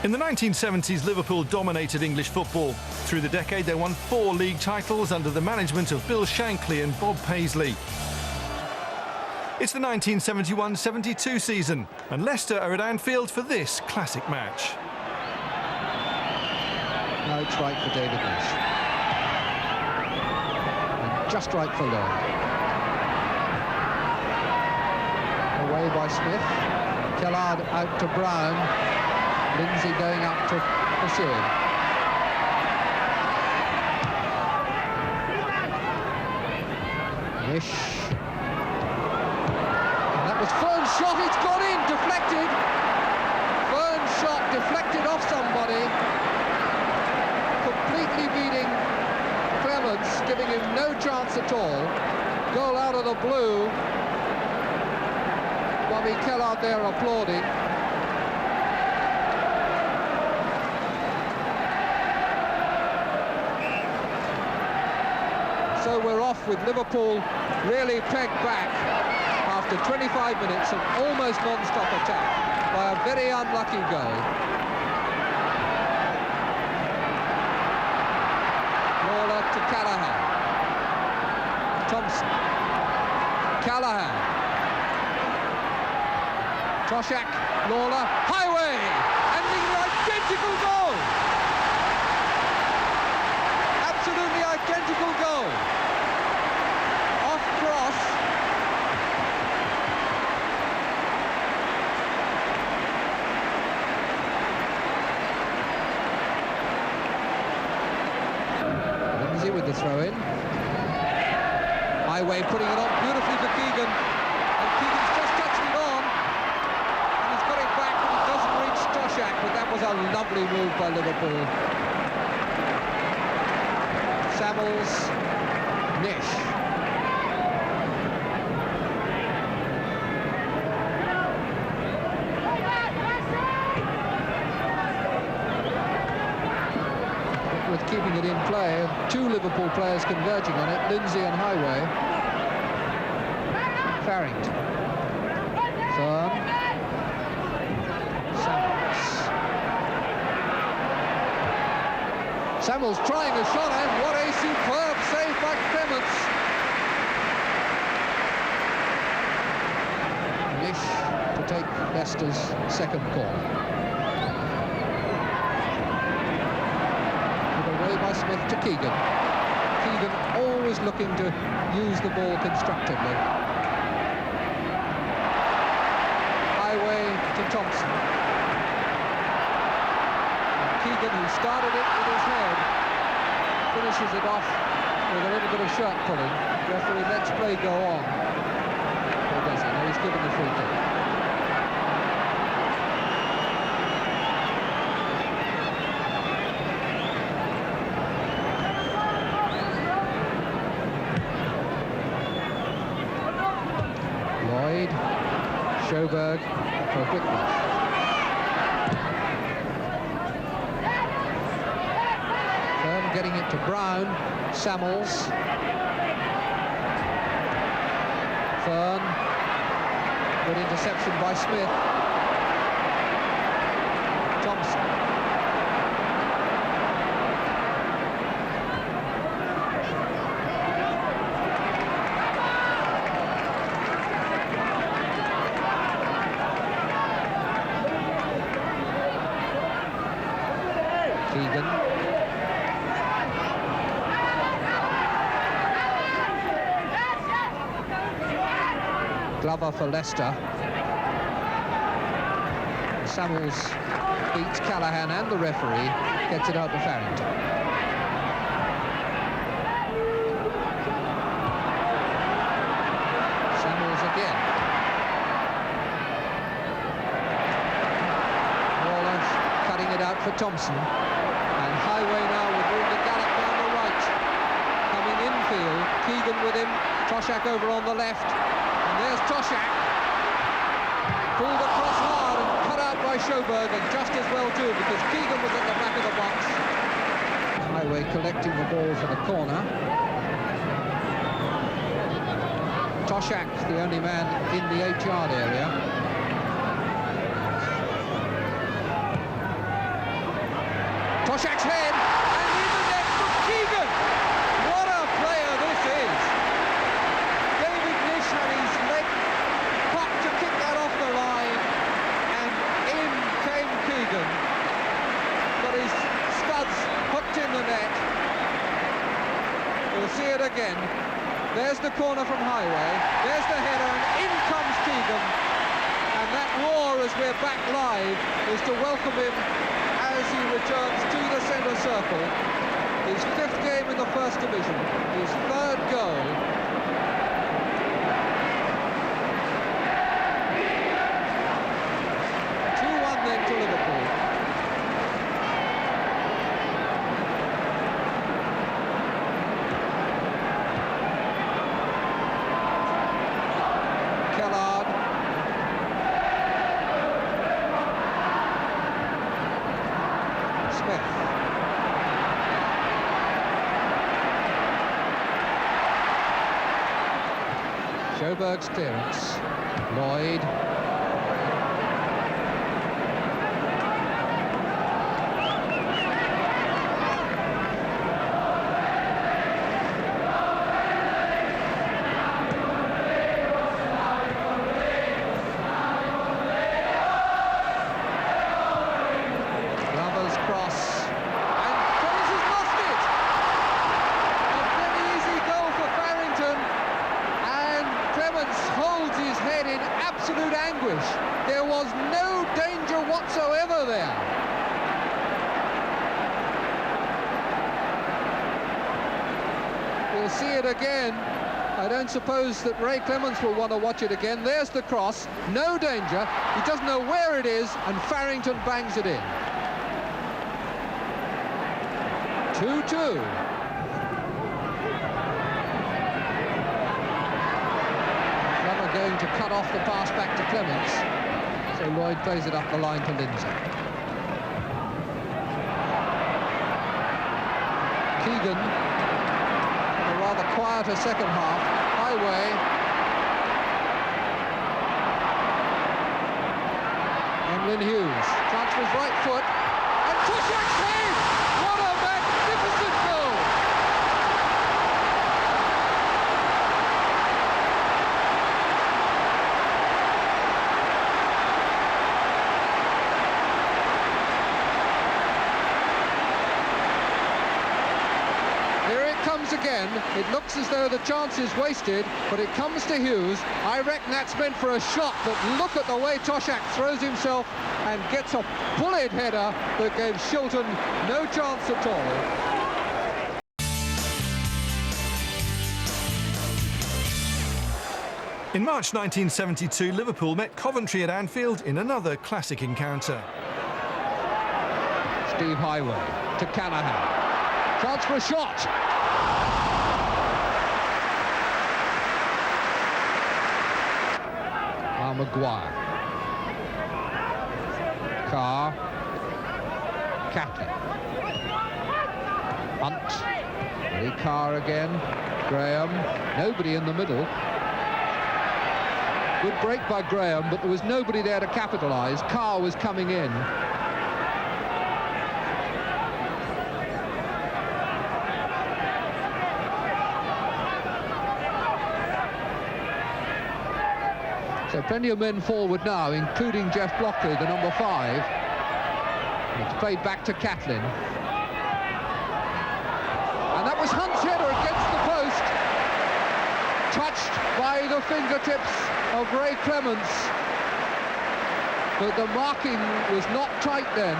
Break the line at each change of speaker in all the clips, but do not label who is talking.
In the 1970s, Liverpool dominated English football. Through the decade, they won 4 league titles under the management of Bill Shankly and Bob Paisley. It's the 1971-72 season, and Leicester are at Anfield for this classic match.
No, it's right for David Nash. And just right for Lloyd. Away by Smith. Kellard out to Brown. Lindsay going up to pursue him. Nish. And that was Fern's shot. It's gone in. Deflected. Fern's shot deflected off somebody. Completely beating Clements, giving him no chance at all. Goal out of the blue. Bobby Kellard there applauding. So we're off with Liverpool really pegged back after 25 minutes of almost non-stop attack by a very unlucky goal. Lawler to Callaghan. Thompson. Callaghan. Toshak, Lawler, Highway! Ending the identical goal! Absolutely identical goal. Off cross. Lindsay with the throw-in. Highway putting it on beautifully for Keegan. And Keegan's just touched it on. And he's got it back, but it doesn't reach Toshak. But that was a lovely move by Liverpool. Samuels, Nish. With keeping it in play, 2 Liverpool players converging on it, Lindsay and Highway. Farrington. Thurn. Samuels trying a shot, and what a superb save by Clements. Nish to take Leicester's second corner. Put away by Smith to Keegan. Keegan always looking to use the ball constructively. Highway to Thompson. Keegan, who started it with his head, finishes it off with a little bit of shirt pulling. Referee lets play go on. Or does he? No, he's given the free kick. Lloyd, Sjoberg for Whitman. Getting it to Brown, Samuels. Fern. Good interception by Smith. Thompson. Keegan. Glover for Leicester. Samuels beats Callaghan and the referee, gets it out to Farrington. Samuels again. Wallace cutting it out for Thompson. And Highway now with all the gallop down the right. Coming infield, Keegan with him, Toshak over on the left. There's Toshak, pulled across hard and cut out by Sjoberg, and just as well too, because Keegan was at the back of the box. Highway collecting the ball for the corner. Toshak, the only man in the 8-yard area. Toshak's head, and in the net for Keegan. What a player this is. David Nish had his leg popped to kick that off the line, and in came Keegan. But his studs hooked in the net. We'll see it again. There's the corner from Highway. There's the header, and in comes Keegan. And that roar as we're back live is to welcome him as he returns to the centre circle. His 5th game in the First Division, his 3rd goal. Then to Liverpool. Kellard. Smith. Sjoberg's clearance. Lloyd. Absolute anguish. There was no danger whatsoever there. We'll see it again. I don't suppose that Ray Clements will want to watch it again. There's the cross. No danger. He doesn't know where it is, and Farrington bangs it in. 2-2. Going to cut off the pass back to Clements, so Lloyd plays it up the line to Lindsay. Keegan, a rather quieter second half. Highway, Emlyn Hughes, chance with right foot, and Toshak's head! What a magnificent goal! Again, it looks as though the chance is wasted, but it comes to Hughes. I reckon that's meant for a shot, but look at the way Toshak throws himself and gets a bullet header that gave Shilton no chance at all.
In March 1972, Liverpool met Coventry at Anfield in another classic encounter.
Steve Highway to Callaghan. Chance for a shot. Maguire. Carr. Catlin. Hunt. Lee Carr again. Graham. Nobody in the middle. Good break by Graham, but there was nobody there to capitalise. Carr was coming in. So plenty of men forward now, including Jeff Blockley, the number 5. It's played back to Catlin. And that was Hunt's header against the post. Touched by the fingertips of Ray Clements. But the marking was not tight then.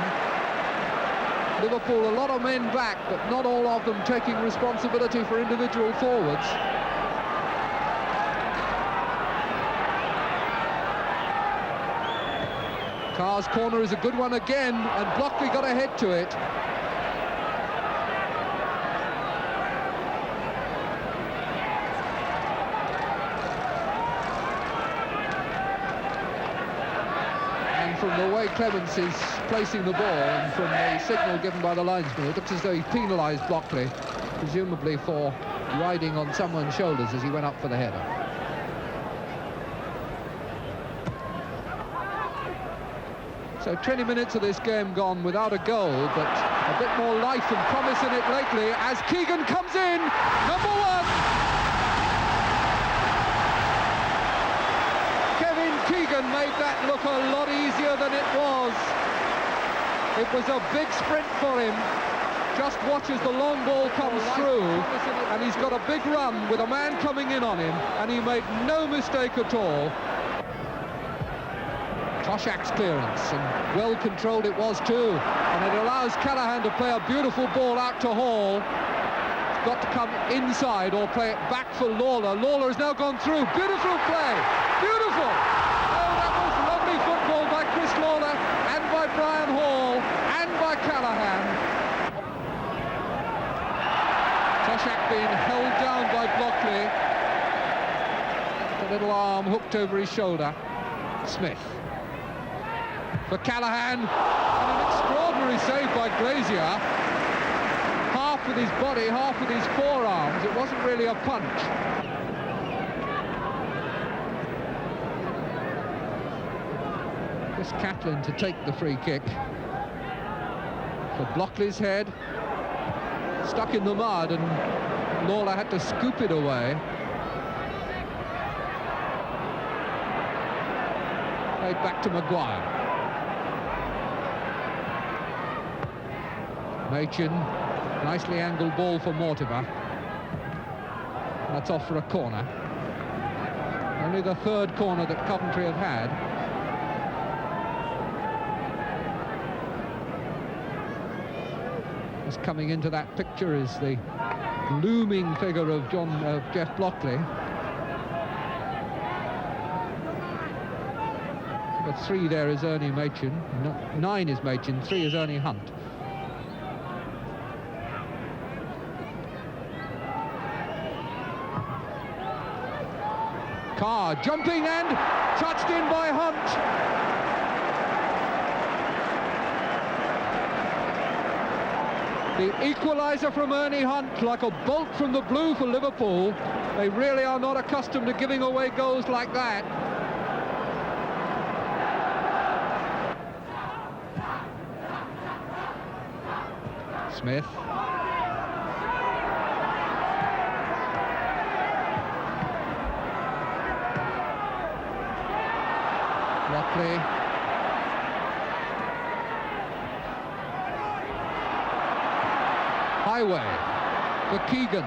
Liverpool, a lot of men back, but not all of them taking responsibility for individual forwards. Carr's corner is a good one again, and Blockley got ahead to it. And from the way Clements is placing the ball, and from the signal given by the linesman, it looks as though he penalised Blockley, presumably for riding on someone's shoulders as he went up for the header. So 20 minutes of this game gone without a goal, but a bit more life and promise in it lately as Keegan comes in, number one! Kevin Keegan made that look a lot easier than it was. It was a big sprint for him. Just watch as the long ball comes through, and he's got a big run with a man coming in on him, and he made no mistake at all. Toshak's clearance, and well controlled it was too, and it allows Callaghan to play a beautiful ball out to Hall. It's got to come inside or play it back for Lawler. Lawler has now gone through. Beautiful play, beautiful. Oh, that was lovely football by Chris Lawler and by Brian Hall and by Callaghan. Toshak being held down by Blockley. The little arm hooked over his shoulder. Smith. For Callaghan, and an extraordinary save by Glazier. Half with his body, half with his forearms. It wasn't really a punch. Chris Catlin to take the free kick. For Blockley's head. Stuck in the mud, and Lawler had to scoop it away. Played back to Maguire. Machin, nicely angled ball for Mortimer. That's off for a corner. Only the third corner that Coventry have had. Just coming into that picture is the looming figure of Jeff Blockley. But 3 there is Ernie Machin. 9 is Machin, 3 is Ernie Hunt. Carr jumping and touched in by Hunt. The equaliser from Ernie Hunt, like a bolt from the blue for Liverpool. They really are not accustomed to giving away goals like that. Smith. Blockley. Highway for Keegan.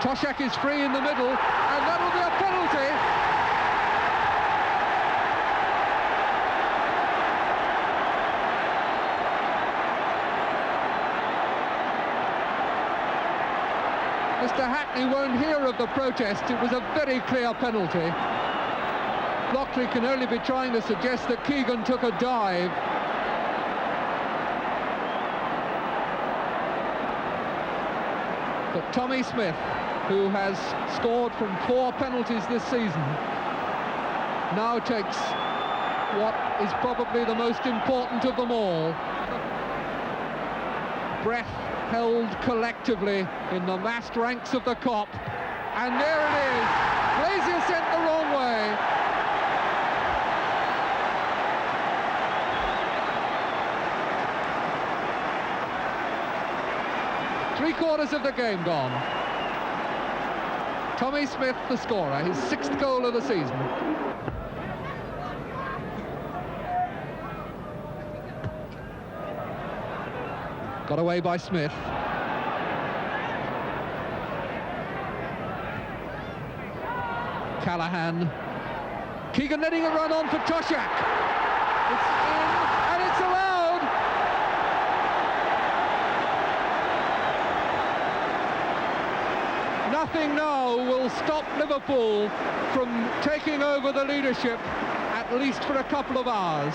Toshak is free in the middle, and that'll be a penalty. Mr. Hackney won't hear of the protest. It was a very clear penalty. Blockley can only be trying to suggest that Keegan took a dive. But Tommy Smith, who has scored from 4 penalties this season, now takes what is probably the most important of them all. Breath held collectively in the massed ranks of the Kop. And there it is. Glazier sent the wrong way. Three-quarters of the game gone. Tommy Smith, the scorer, his 6th goal of the season. Got away by Smith. Callaghan. Keegan letting it run on for Toshak. It's in, and it's allowed. Nothing now will stop Liverpool from taking over the leadership, at least for a couple of hours.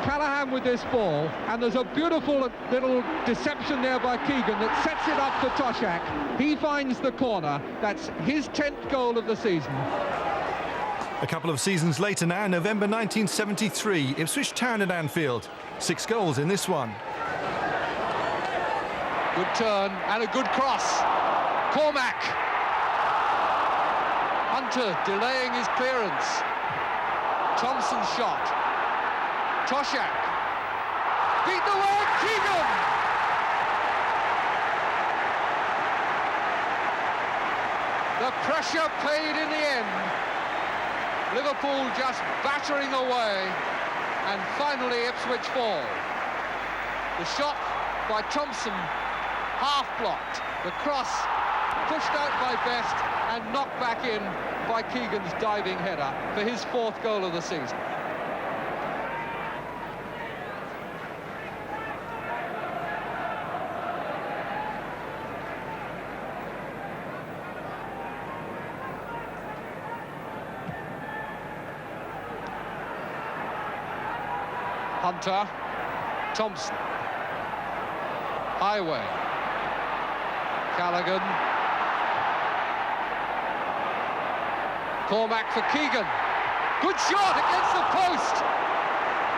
Callaghan with this ball, and there's a beautiful little deception there by Keegan that sets it up for Toshak. He finds the corner. That's his 10th goal of the season.
A couple of seasons later now, November 1973, Ipswich Town at Anfield. 6 goals in this one.
Good turn and a good cross. Cormac. Hunter delaying his clearance. Thompson's shot. Toshak. Beaten away, Keegan! The pressure paid in the end. Liverpool just battering away, and finally Ipswich fall. The shot by Thompson, half blocked. The cross pushed out by Best and knocked back in by Keegan's diving header for his 4th goal of the season. Hunter, Thompson, Highway, Callaghan, Cormac for Keegan, good shot against the post.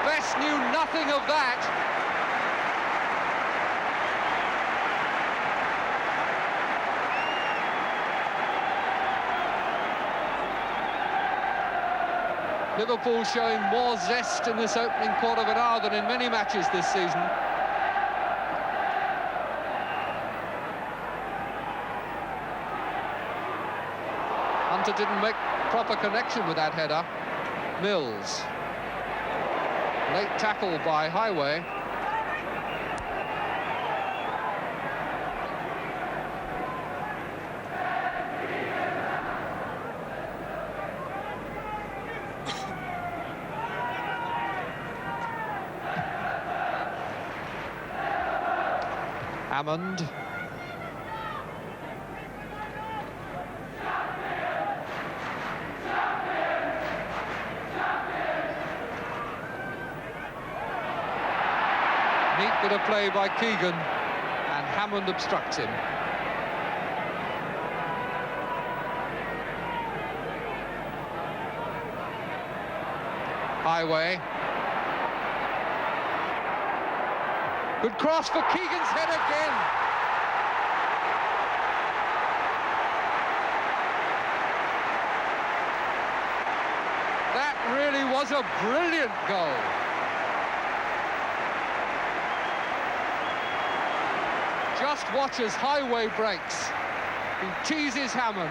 Best knew nothing of that. Liverpool showing more zest in this opening quarter of an hour than in many matches this season. Hunter didn't make proper connection with that header. Mills. Late tackle by Highway. Hammond. Neat bit of play by Keegan, and Hammond obstructs him. Highway. Good cross for Keegan's head again. That really was a brilliant goal. Just watch as Highway breaks. He teases Hammond,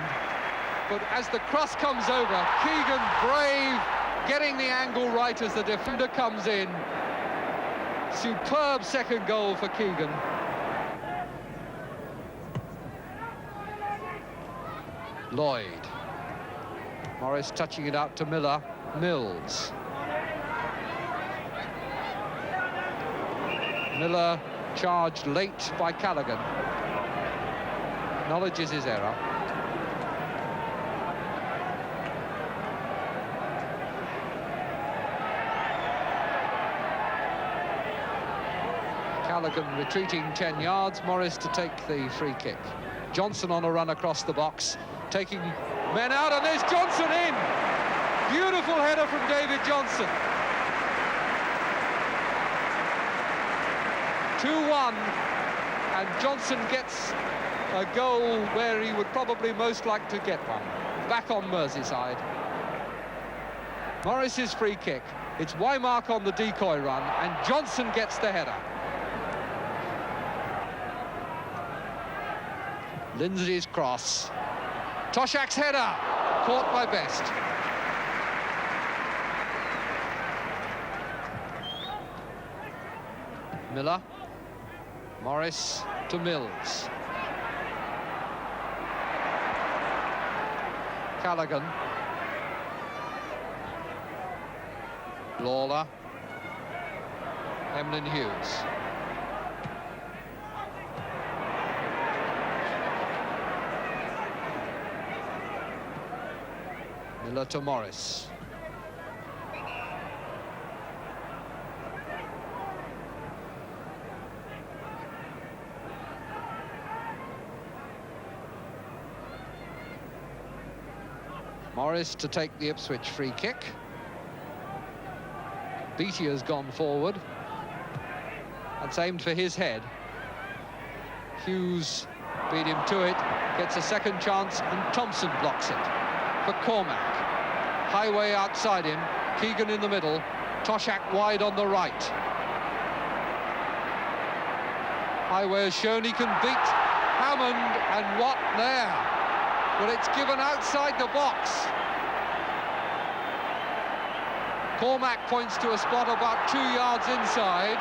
but as the cross comes over, Keegan brave, getting the angle right as the defender comes in. Superb second goal for Keegan. Lloyd. Morris touching it out to Miller. Mills. Miller charged late by Callaghan. Acknowledges his error. Callaghan retreating 10 yards, Morris to take the free kick. Johnson on a run across the box, taking men out, and there's Johnson in! Beautiful header from David Johnson. 2-1, and Johnson gets a goal where he would probably most like to get one. Back on Merseyside. Morris's free kick. It's Wymark on the decoy run, and Johnson gets the header. Lindsay's cross. Toshak's header, caught by Best. Miller. Morris to Mills. Callaghan. Lawler. Emlyn Hughes. Miller to Morris. Morris to take the Ipswich free kick. Beattie has gone forward. That's aimed for his head. Hughes beat him to it, gets a second chance, and Thompson blocks it for Cormac. Highway outside him, Keegan in the middle, Toshak wide on the right. Highway has shown he can beat Hammond, and what there? Well, it's given outside the box. Cormac points to a spot about 2 yards inside.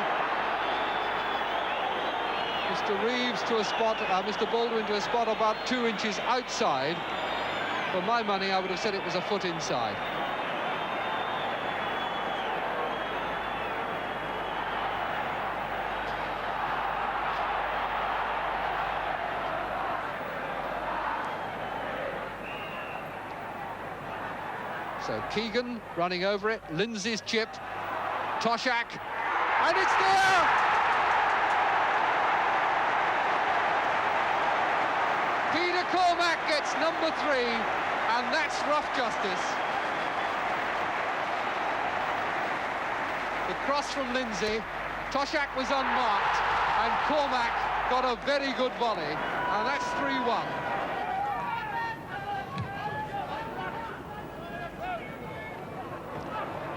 Mr. Reeves to a spot, Mr. Baldwin to a spot about 2 inches outside. For my money, I would have said it was a foot inside. So Keegan running over it, Lindsay's chipped, Toshak, and it's there! Peter Cormac gets number 3, and that's rough justice. The cross from Lindsay, Toshak was unmarked, and Cormac got a very good volley, and that's 3-1.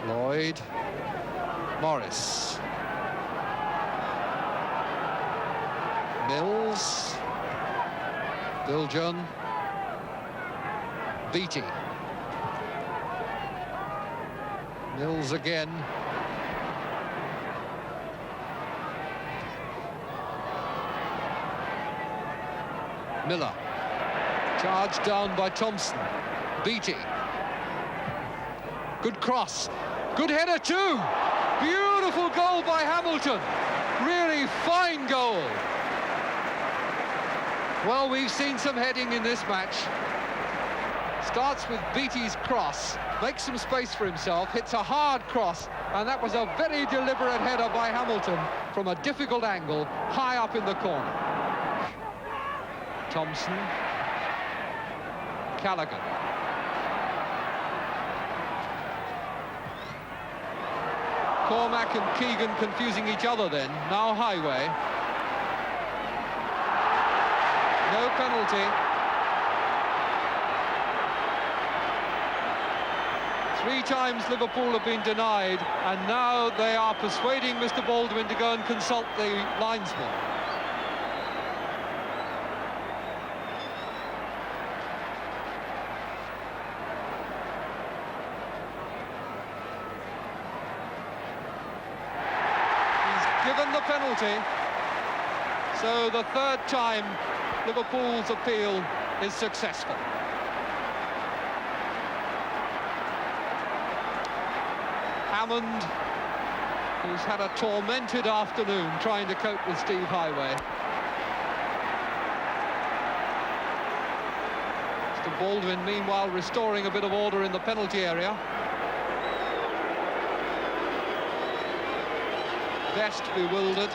Lloyd, Morris, Mills, Biljon, Beattie, Mills again, Miller, charged down by Thompson, Beattie, good cross. Good header too. Beautiful goal by Hamilton. Really fine goal. Well, we've seen some heading in this match. Starts with Beattie's cross, makes some space for himself, hits a hard cross, and that was a very deliberate header by Hamilton from a difficult angle, high up in the corner. Thompson. Callaghan. Cormac and Keegan confusing each other then. Now Highway. No penalty. 3 times Liverpool have been denied, and now they are persuading Mr. Baldwin to go and consult the linesman. Given the penalty, so the 3rd time Liverpool's appeal is successful. Hammond, who's had a tormented afternoon trying to cope with Steve Highway. Mr. Baldwin, meanwhile, restoring a bit of order in the penalty area. Best bewildered.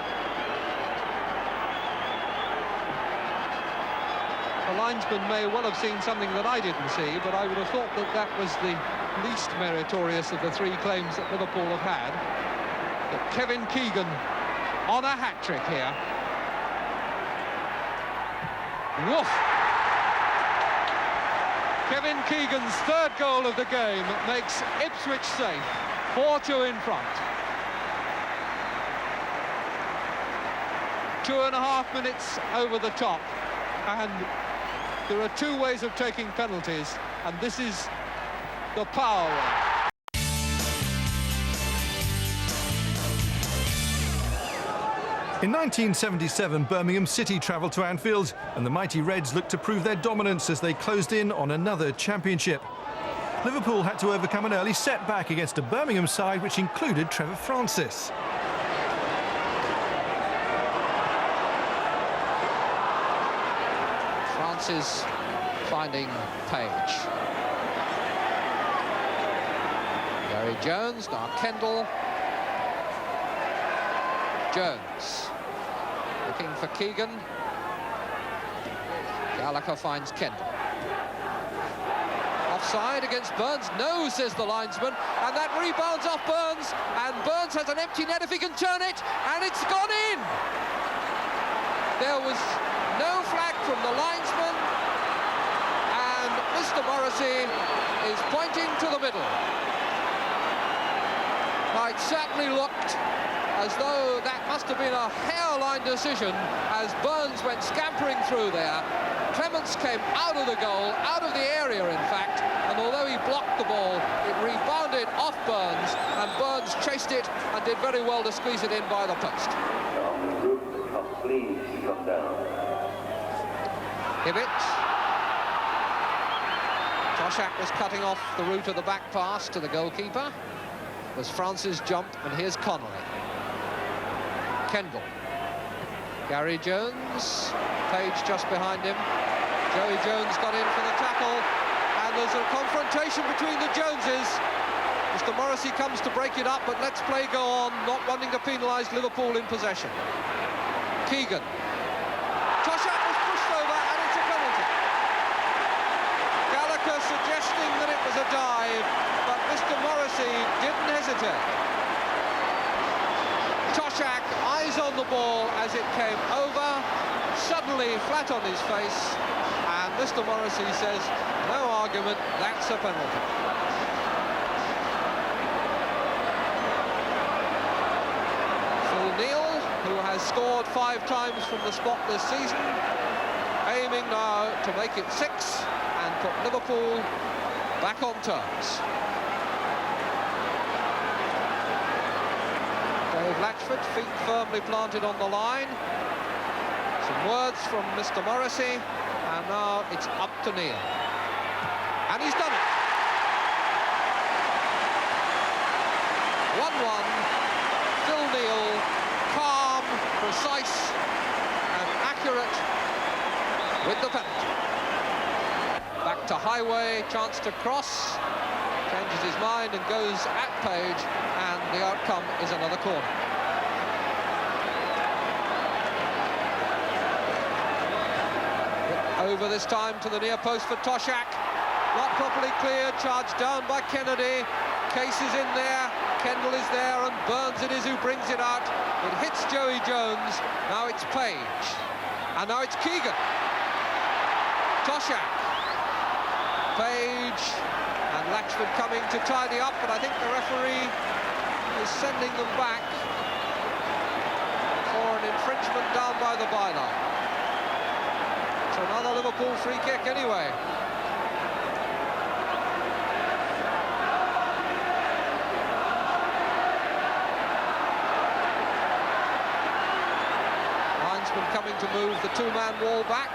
The linesman may well have seen something that I didn't see, but I would have thought that that was the least meritorious of the 3 claims that Liverpool have had. But Kevin Keegan on a hat-trick here. Woof! Kevin Keegan's 3rd goal of the game makes Ipswich safe. 4-2 in front. 2.5 minutes over the top, and there are 2 ways of taking penalties, and this is the power one.
In 1977, Birmingham City travelled to Anfield, and the mighty Reds looked to prove their dominance as they closed in on another championship. Liverpool had to overcome an early setback against a Birmingham side which included Trevor Francis.
Francis finding Page. Gary Jones, now Kendall. Jones looking for Keegan. Gallagher finds Kendall. Offside against Burns? No, says the linesman, and that rebounds off Burns, and Burns has an empty net if he can turn it, and it's gone in! There was no flag from the linesman, and Mr. Morrissey is pointing to the middle. It certainly looked as though that must have been a hairline decision as Burns went scampering through there. Clements came out of the goal, out of the area in fact, and although he blocked the ball, it rebounded off Burns, and Burns chased it and did very well to squeeze it in by the post.
Please come down.
Hibbett. Toshak was cutting off the route of the back pass to the goalkeeper. It was Francis jumped, and here's Connolly. Kendall. Gary Jones. Page just behind him. Joey Jones got in for the tackle, and there's a confrontation between the Joneses. Mr. Morrissey comes to break it up, but let's play go on, not wanting to penalise Liverpool in possession. Keegan. Toshak was pushed over, and it's a penalty. Gallagher suggesting that it was a dive, but Mr. Morrissey didn't hesitate. Toshak, eyes on the ball as it came over, suddenly flat on his face, and Mr. Morrissey says, no argument, that's a penalty. Phil Neal, who has scored 5 times from the spot this season, aiming now to make it 6 and put Liverpool back on terms. Dave Latchford, feet firmly planted on the line. Some words from Mr. Morrissey, and now it's up to Neal. And he's done it. 1-1. Phil Neal, calm, precise and accurate with the penalty. Back to Highway, chance to cross, changes his mind and goes at Page, and the outcome is another corner. Over this time to the near post for Toshak. Not properly cleared, charged down by Kennedy. Case is in there, Kendall is there, and Burns it is who brings it out. It hits Joey Jones, now it's Page. And now it's Keegan. Toshak. Page and Latchford coming to tidy up, but I think the referee is sending them back for an infringement down by the byline. So another Liverpool free kick anyway. Linesman coming to move the two-man wall back.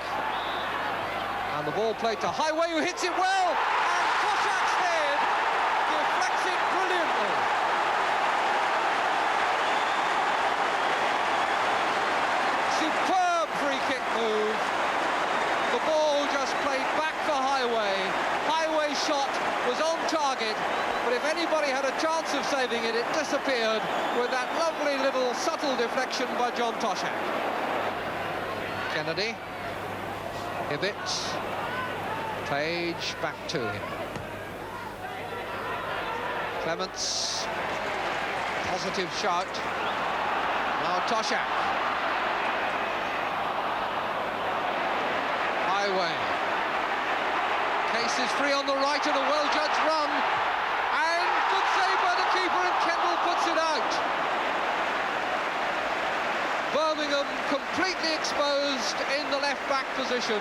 And the ball played to Highway, who hits it well. And Toshak's head deflects it brilliantly. Superb free kick move. The ball just played back for Highway. Highway's shot was on target, but if anybody had a chance of saving it, it disappeared with that lovely little subtle deflection by John Toshak. Kennedy. Hibbett. Page back to him. Clements. Positive shout. Now Toshak. Highway. Case is free on the right and a well-judged run. And good save by the keeper, and Kendall puts it out. Birmingham completely exposed in the left-back position.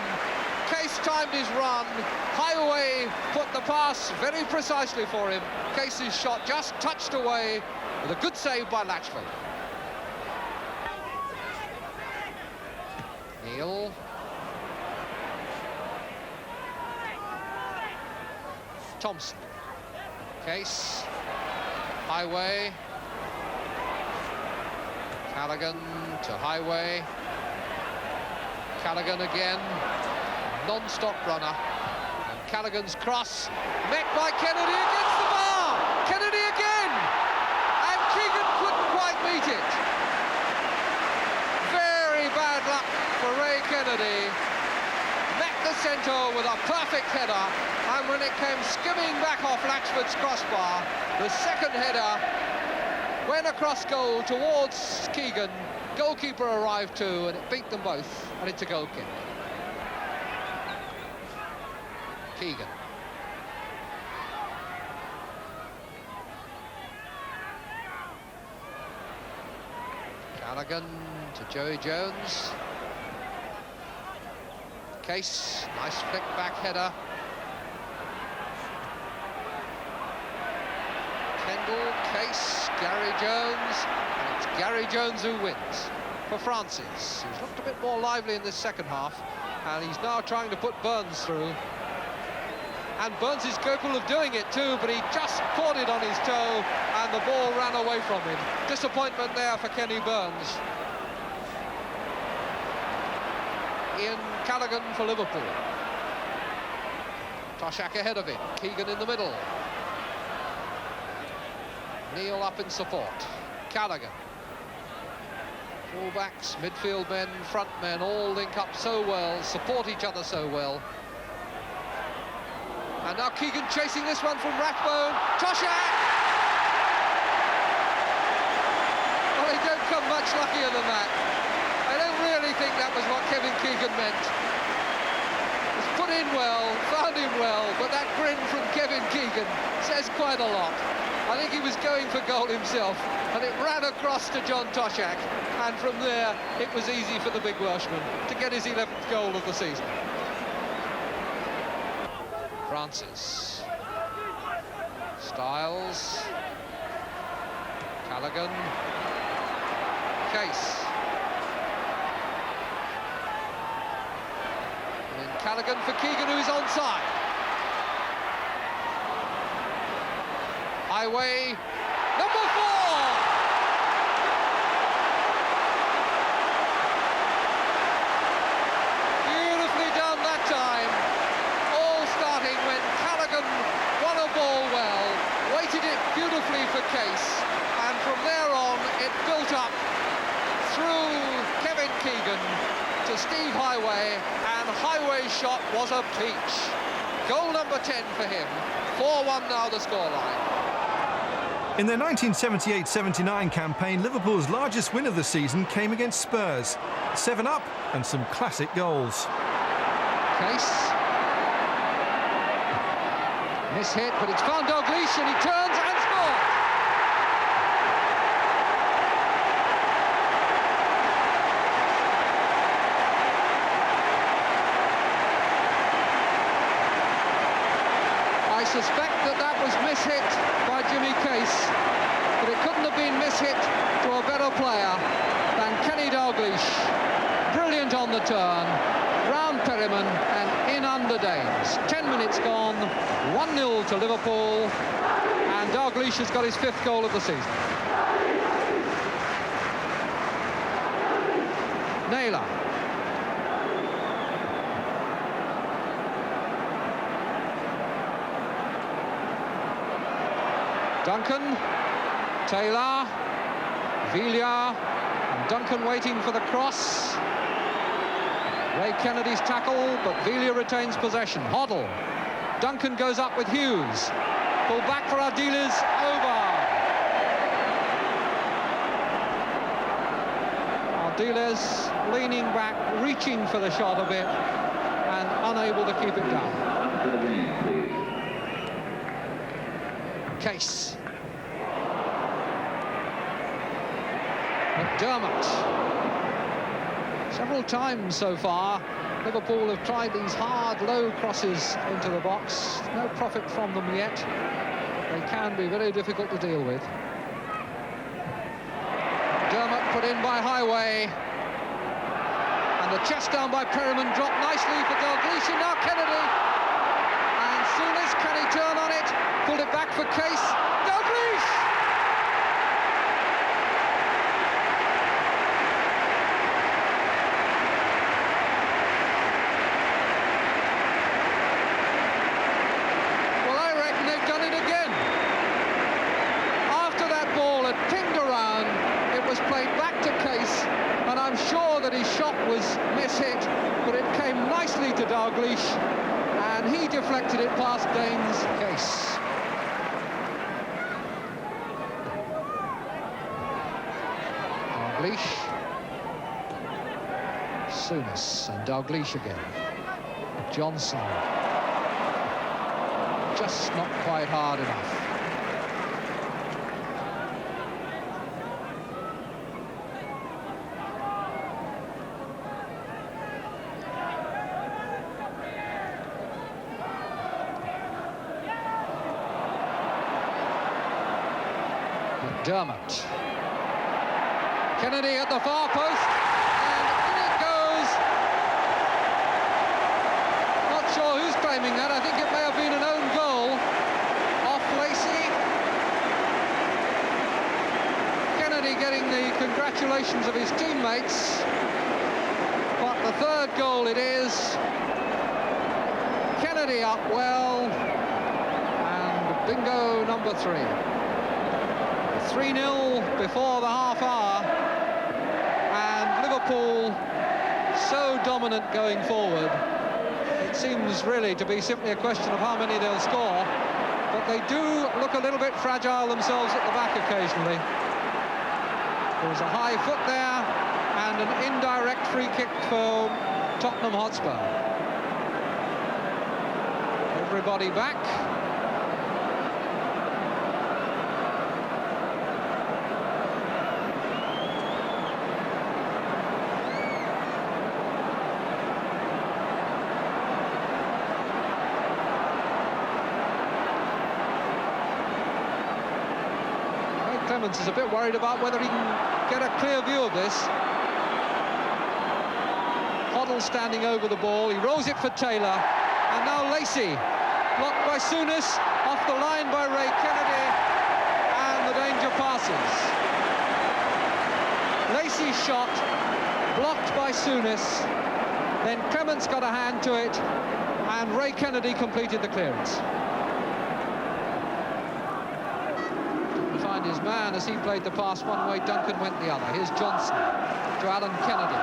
Case timed his run. Highway put the pass very precisely for him. Case's shot just touched away with a good save by Latchford. Neal. Thompson. Case. Highway. Callaghan to Highway. Callaghan again. Non-stop runner. And Callaghan's cross. Met by Kennedy against the bar. Kennedy again. And Keegan couldn't quite meet it. Very bad luck for Ray Kennedy. Met the centre with a perfect header, and when it came skimming back off Latchford's crossbar, the second header went across goal towards Keegan. Goalkeeper arrived too, and it beat them both, and it's a goal kick. Keegan. Callaghan to Joey Jones. Case, nice flick back header. Kendall, Case, Gary Jones, and it's Gary Jones who wins for Francis, who's looked a bit more lively in this second half, and he's now trying to put Burns through. And Burns is capable of doing it too, but he just caught it on his toe, and the ball ran away from him. Disappointment there for Kenny Burns. Ian Callaghan for Liverpool. Toshak ahead of him, Keegan in the middle. Neil up in support. Callaghan. Fullbacks, midfield men, front men, all link up so well, support each other so well. And now Keegan chasing this one from Rathbone. Toshak! Well, they don't come much luckier than that. I don't really think that was what Kevin Keegan meant. It was put in well, found him well, but that grin from Kevin Keegan says quite a lot. I think he was going for goal himself, and it ran across to John Toshak, and from there it was easy for the big Welshman to get his 11th goal of the season. Francis. Styles. Callaghan. Case. And then Callaghan for Keegan, who is onside. Highway, number 4! Beautifully done that time. All starting when Callaghan won a ball well, weighted it beautifully for Case, and from there on it built up through Kevin Keegan to Steve Highway, and Highway's shot was a peach. Goal number 10 for him. 4-1 now the scoreline.
In their 1978-79 campaign, Liverpool's largest win of the season came against Spurs. 7 up and some classic goals.
Case. Miss-hit, but it's found Dalglish, and he turns and scores! I suspect that was miss-hit by Jimmy Case, but it couldn't have been miss-hit to a better player than Kenny Dalglish. Brilliant on the turn, round Perryman and in under Danes. 10 minutes gone, 1-0 to Liverpool, and Dalglish has got his 5th goal of the season. Naylor. Duncan, Taylor, Villiers, and Duncan waiting for the cross. Ray Kennedy's tackle, but Villiers retains possession. Hoddle. Duncan goes up with Hughes. Pull back for Ardiles, over. Ardiles leaning back, reaching for the shot a bit, and unable to keep it down. Case. McDermott. Several times so far, Liverpool have tried these hard, low crosses into the box. No profit from them yet. They can be very difficult to deal with. McDermott put in by Highway. And the chest down by Perryman dropped nicely for Dalglish, and now Kennedy. And Souness, can he turn on it? Pulled it back for Case. Dalglish! Well, I reckon they've done it again. After that ball had pinged around, it was played back to Case, and I'm sure that his shot was miss-hit, but it came nicely to Dalglish, and he deflected it past Dane's. Case. Dalglish. Souness and Dalglish again. Johnson. Just not quite hard enough. McDermott. Kennedy at the far post, and in it goes. Not sure who's claiming that. I think it may have been an own goal off Lacey. Kennedy getting the congratulations of his teammates, but the third goal it is. Kennedy up well, and bingo number 3. 3-0 before the half hour, and Liverpool so dominant going forward. It seems really to be simply a question of how many they'll score, but they do look a little bit fragile themselves at the back occasionally. There's a high foot there, and an indirect free kick for Tottenham Hotspur. Everybody back. Clements is a bit worried about whether he can get a clear view of this. Hoddle standing over the ball, he rolls it for Taylor, and now Lacey, blocked by Souness, off the line by Ray Kennedy, and the danger passes. Lacey's shot, blocked by Souness, then Clements got a hand to it, and Ray Kennedy completed the clearance. His man as he played the pass one way, Duncan went the other. Here's Johnson to Alan Kennedy.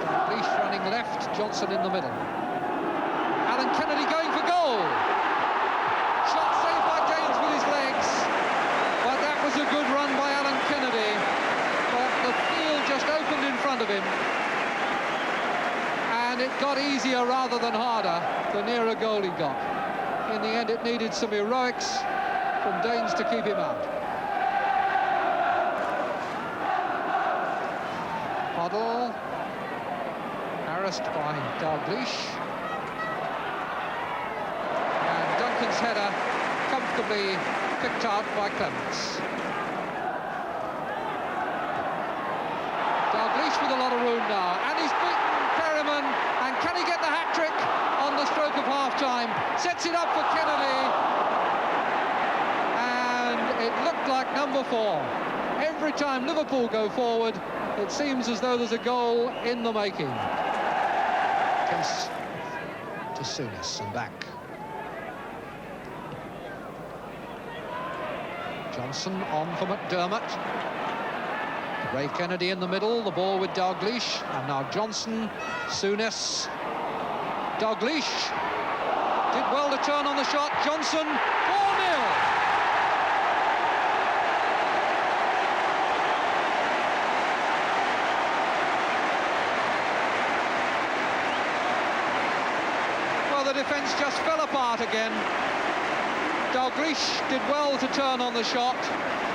Dalglish running left, Johnson in the middle. Alan Kennedy going for goal. Shot saved by James with his legs, but that was a good run by Alan Kennedy. But the field just opened in front of him, and it got easier rather than harder the nearer goal he got. In the end, it needed some heroics from Danes to keep him out. Hoddle, harassed by Dalglish, and Duncan's header comfortably picked out by Clements. Dalglish with a lot of room now, and he's beaten Perryman, and can he get the hat-trick on the stroke of half-time? Sets it up for Kennedy. It looked like number 4. Every time Liverpool go forward, it seems as though there's a goal in the making. Case to Souness and back. Johnson on for McDermott. Ray Kennedy in the middle, the ball with Dalglish, and now Johnson, Souness. Dalglish did well to turn on the shot. Johnson, 4-0. The defence just fell apart again. Dalglish did well to turn on the shot.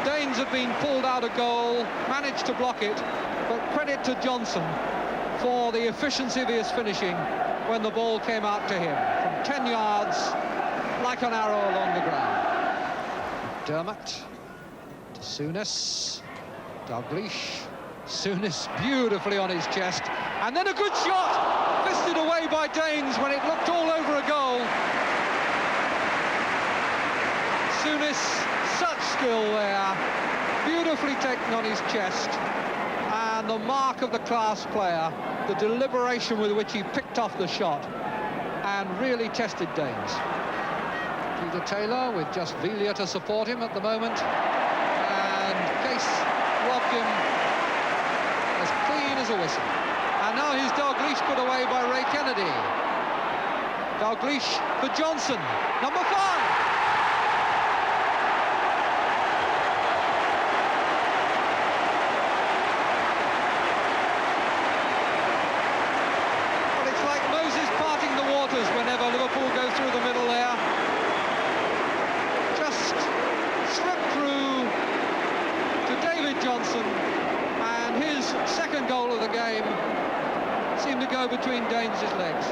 Danes had been pulled out of goal, managed to block it, but credit to Johnson for the efficiency of his finishing when the ball came out to him from 10 yards like an arrow along the ground. Dermott to Souness. Dalglish. Souness beautifully on his chest, and then a good shot, fisted away by Danes when it looked all over a goal. Souness, such skill there, beautifully taken on his chest, and the mark of the class player, the deliberation with which he picked off the shot and really tested Danes. Peter Taylor with just Villa to support him at the moment, and Case robbed him as clean as a whistle. And now here's Dalglish put away by Ray Kennedy. Dalglish for Johnson, number 5. Well, it's like Moses parting the waters whenever Liverpool go through the middle there. Just slipped through to David Johnson, and his second goal of the game seemed to go between Danes' legs.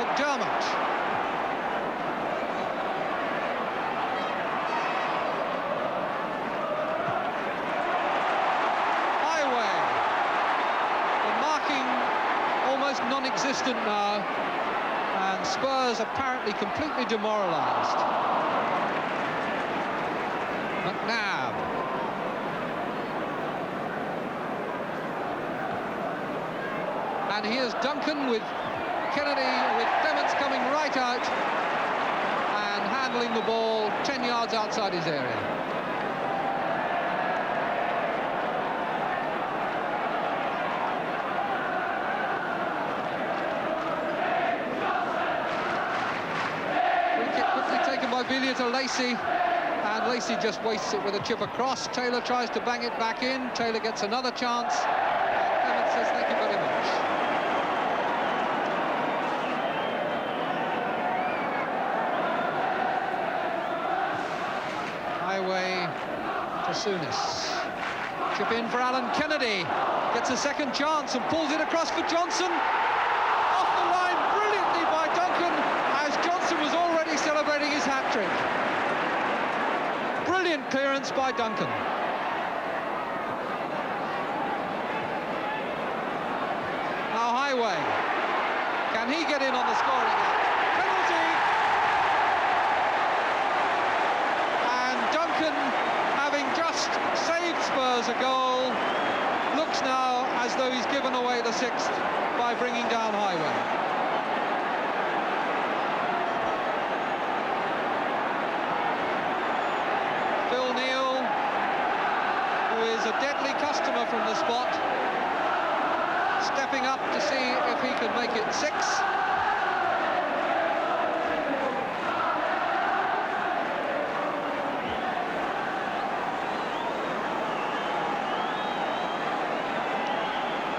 McDermott. non-existent now, and Spurs apparently completely demoralised. McNabb. And here's Duncan with Kennedy, with Clements coming right out and handling the ball 10 yards outside his area. Free kick quickly taken by Villiers to Lacey, and Lacey just wastes it with a chip across. Taylor tries to bang it back in. Taylor gets another chance, and Clements says thank you very much. Highway to Souness. Chip in for Alan Kennedy. Gets a second chance and pulls it across for Johnson. Off the line brilliantly by Duncan, as Johnson was already celebrating his hat-trick. Brilliant clearance by Duncan. Now Highway. Can he get in on the scoring act? Penalty! And Duncan, having just saved Spurs a goal, looks now as though he's given away the sixth by bringing down Highway. Phil Neal, who is a deadly customer from the spot, stepping up to see if he can make it six.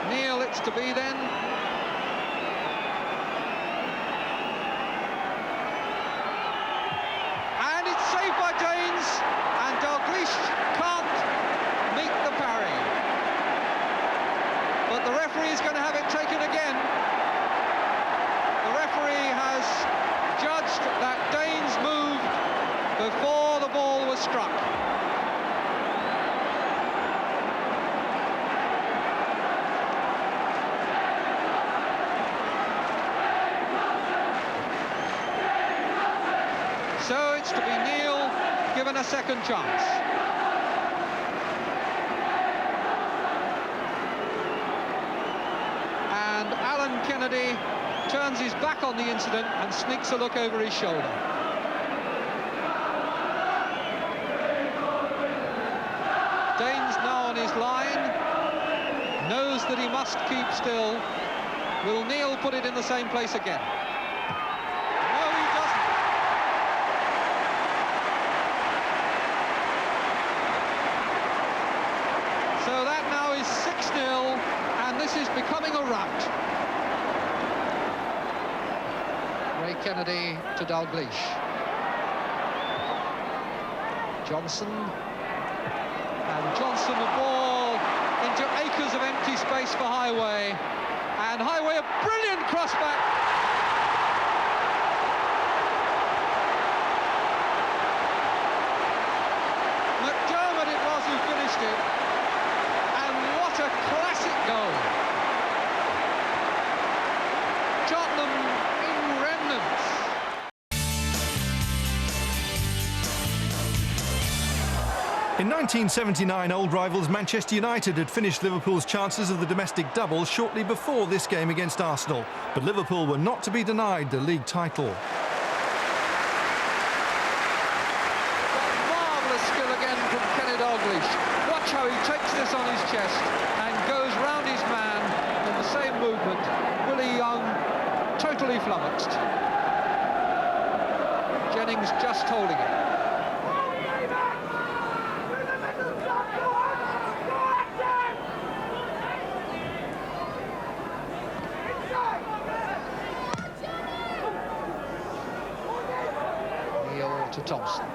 Neal it's to be then. And it's saved by Danes, and Dalglish can't meet the parry. But the referee is going to have it taken again. The referee has judged that Danes moved before the ball was struck. So it's to be Neal given a second chance. And Alan Kennedy turns his back on the incident and sneaks a look over his shoulder. Danes now on his line, knows that he must keep still. Will Neal put it in the same place again? No, he doesn't. So that now is 6-0, and this is becoming a rout. Ray Kennedy to Dalglish. Johnson. And Johnson, the ball into acres of empty space for Highway. And Highway, a brilliant crossback. McDermott it was who finished it. And what a classic goal. Tottenham in remnants.
In 1979, old rivals Manchester United had finished Liverpool's chances of the domestic double shortly before this game against Arsenal. But Liverpool were not to be denied the league title.
Marvellous skill again from Kenny Dalglish. Watch how he takes this on his chest and goes round his man in the same movement. Willie Young totally flummoxed. Jennings just holding it. To Thompson.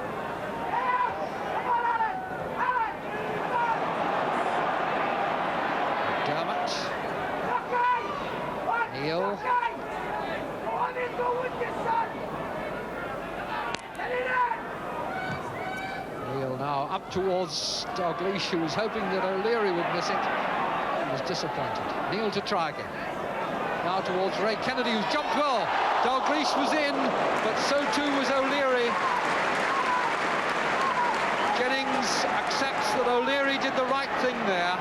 Dermot. Neal. Neal now up towards Dalglish, who was hoping that O'Leary would miss it. He was disappointed. Neal to try again. Now towards Ray Kennedy, who's jumped well. Dalglish was in, but so too was O'Leary. Jennings accepts that O'Leary did the right thing there.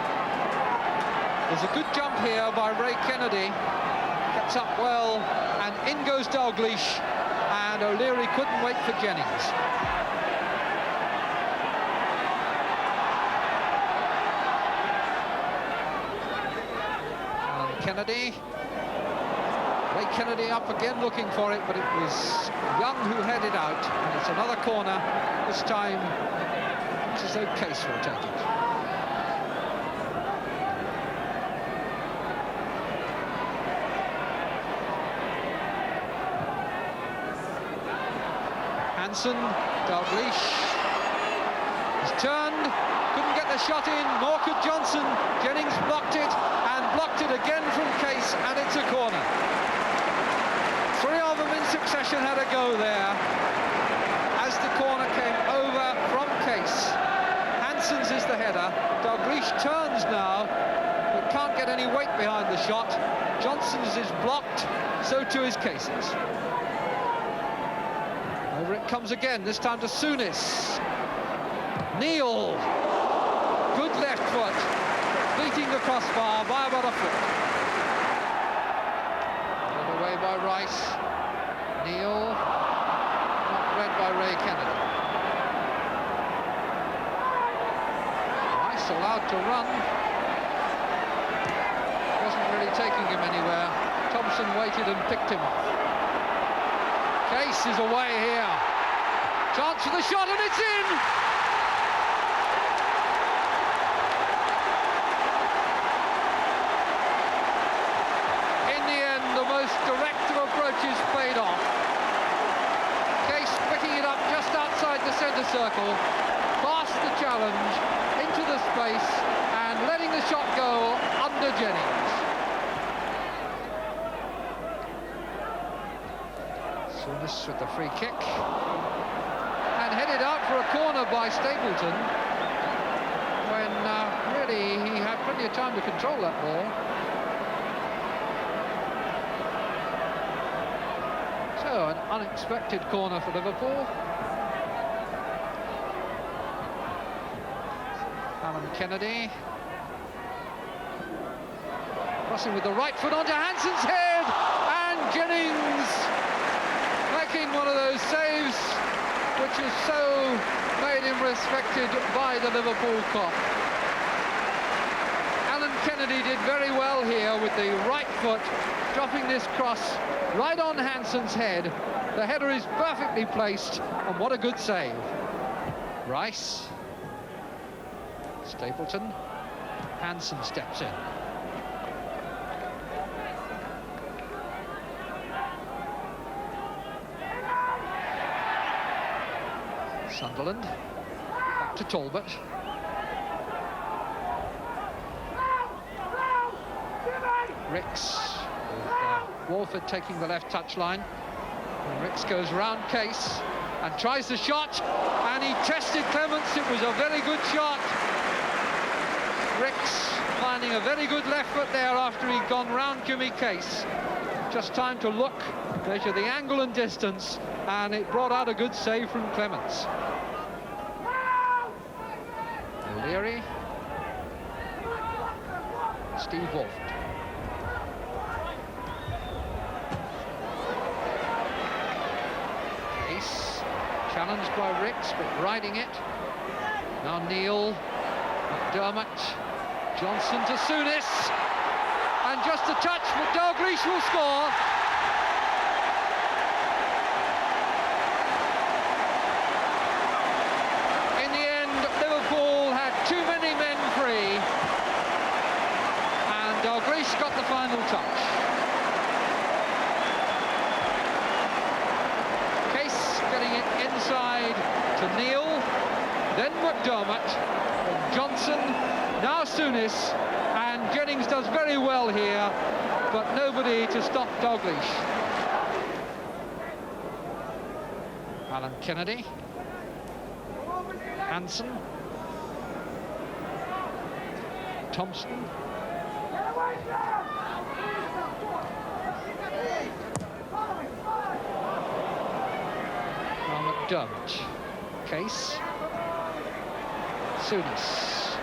There's a good jump here by Ray Kennedy. Gets up well, and in goes Dalglish, and O'Leary couldn't wait for Jennings. And Kennedy. Ray Kennedy up again looking for it, but it was Young who headed out, and it's another corner. This time, it's as though Case will take it. Hansen, Dalglish has turned, couldn't get the shot in, nor could Johnson. Jennings blocked it, and blocked it again from Case, and it's a corner. Three of them in succession had a go there as the corner came over from Case. Hansen's is the header. Dalglish turns now, but can't get any weight behind the shot. Johnson's is blocked, so too is Case's. Over it comes again, this time to Souness. Neal, good left foot, beating the crossbar by about a foot. Pulled away by Rice. Neal, not read by Ray Kennedy. Rice allowed to run. Wasn't really taking him anywhere. Thompson waited and picked him off. Case is away here. Chance for the shot, and it's in! In the end, the most direct of approaches paid off. Case picking it up just outside the centre circle, past the challenge, into the space, and letting the shot go under Jennings. Souness with the free kick, and headed out for a corner by Stapleton, when really he had plenty of time to control that ball. So an unexpected corner for Liverpool. Alan Kennedy crossing with the right foot onto Hansen's head, and Jennings making one of those saves which has so made him respected by the Liverpool cop. Alan Kennedy did very well here with the right foot, dropping this cross right on Hansen's head. The header is perfectly placed, and what a good save. Rice, Stapleton, Hansen steps in. Sunderland, back to Talbot. Ricks, with Walford taking the left touchline. And Ricks goes round Case and tries the shot, and he tested Clements. It was a very good shot. Ricks finding a very good left foot there after he'd gone round Jimmy Case. Just time to look, measure the angle and distance, and it brought out a good save from Clements. O'Leary, Steve Wolf. Case challenged by Ricks, but riding it. Now Neal, McDermott, Johnson to Souness, and just a touch, but Dalglish will score. In the end, Liverpool had too many men free, and Dalglish got the final touch. Case getting it inside to Neal, then McDermott, and Johnson, now Souness, and Jennings does very well here, but nobody to stop Dalglish. Alan Kennedy, Hansen, Thompson, McDermott. Case. Souness.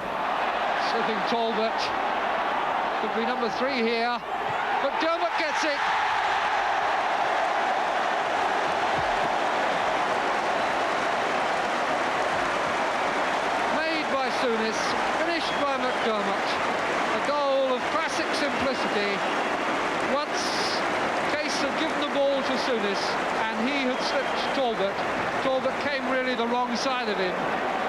Slipping Talbot. Could be number 3 here. McDermott gets it. Made by Souness, finished by McDermott. A goal of classic simplicity. Once Case had given the ball to Souness and he had slipped Talbot. Talbot came really the wrong side of him.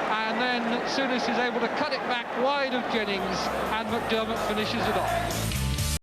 And then Souness is able to cut it back wide of Jennings, and McDermott finishes it off.